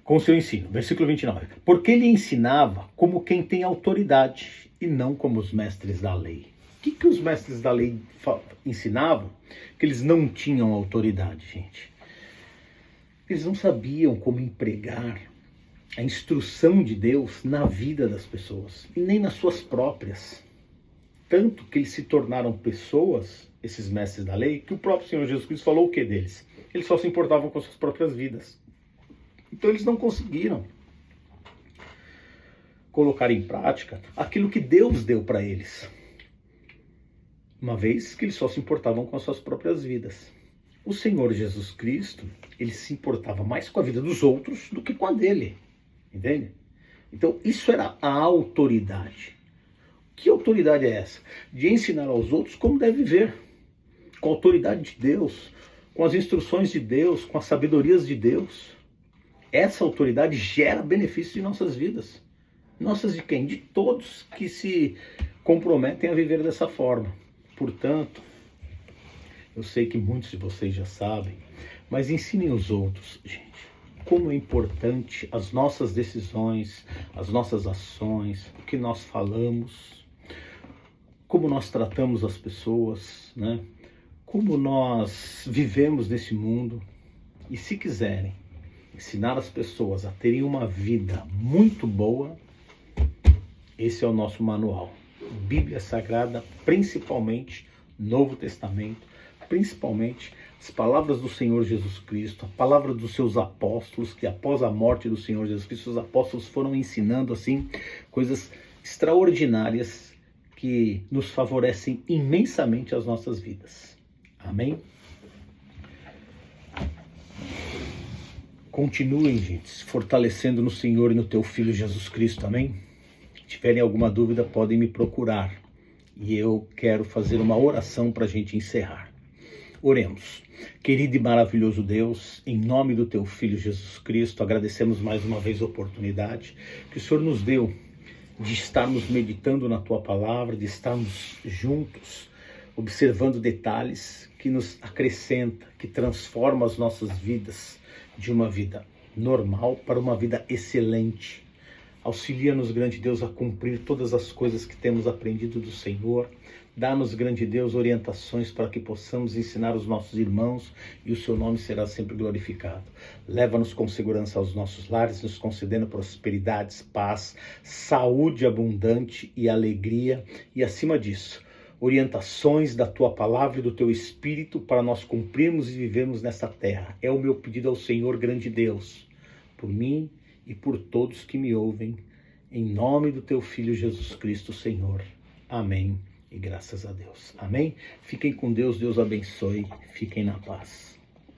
Com o seu ensino, versículo 29. Porque ele ensinava como quem tem autoridade e não como os mestres da lei. O que os mestres da lei ensinavam? Que eles não tinham autoridade, gente. Eles não sabiam como empregar a instrução de Deus na vida das pessoas, e nem nas suas próprias. Tanto que eles se tornaram pessoas, esses mestres da lei, que o próprio Senhor Jesus Cristo falou o que deles? Eles só se importavam com suas próprias vidas. Então eles não conseguiram colocar em prática aquilo que Deus deu para eles, uma vez que eles só se importavam com as suas próprias vidas. O Senhor Jesus Cristo, ele se importava mais com a vida dos outros do que com a dele. Entende? Então isso era a autoridade. Que autoridade é essa? De ensinar aos outros como deve viver. Com a autoridade de Deus, com as instruções de Deus, com as sabedorias de Deus. Essa autoridade gera benefícios em nossas vidas. Nossas de quem? De todos que se comprometem a viver dessa forma. Portanto, eu sei que muitos de vocês já sabem, mas ensinem os outros, gente, como é importante as nossas decisões, as nossas ações, o que nós falamos, como nós tratamos as pessoas, né? Como nós vivemos nesse mundo. E se quiserem ensinar as pessoas a terem uma vida muito boa, esse é o nosso manual. Bíblia Sagrada, principalmente Novo Testamento, principalmente as palavras do Senhor Jesus Cristo, a palavra dos seus apóstolos, que após a morte do Senhor Jesus Cristo, os apóstolos foram ensinando assim coisas extraordinárias que nos favorecem imensamente as nossas vidas. Amém? Continuem, gente, se fortalecendo no Senhor e no teu Filho Jesus Cristo, amém? Se tiverem alguma dúvida, podem me procurar. E eu quero fazer uma oração para a gente encerrar. Oremos. Querido e maravilhoso Deus, em nome do teu Filho Jesus Cristo, agradecemos mais uma vez a oportunidade que o Senhor nos deu de estarmos meditando na tua palavra, de estarmos juntos, observando detalhes que nos acrescenta, que transforma as nossas vidas de uma vida normal para uma vida excelente. Auxilia-nos, grande Deus, a cumprir todas as coisas que temos aprendido do Senhor, Dá-nos, grande Deus, orientações para que possamos ensinar os nossos irmãos e o seu nome será sempre glorificado. Leva-nos com segurança aos nossos lares, nos concedendo prosperidades, paz, saúde abundante e alegria e, acima disso, orientações da tua palavra e do teu espírito para nós cumprirmos e vivermos nesta terra. É o meu pedido ao Senhor, grande Deus, por mim e por todos que me ouvem, em nome do teu Filho Jesus Cristo, Senhor. Amém. E graças a Deus. Amém? Fiquem com Deus, Deus abençoe. Fiquem na paz.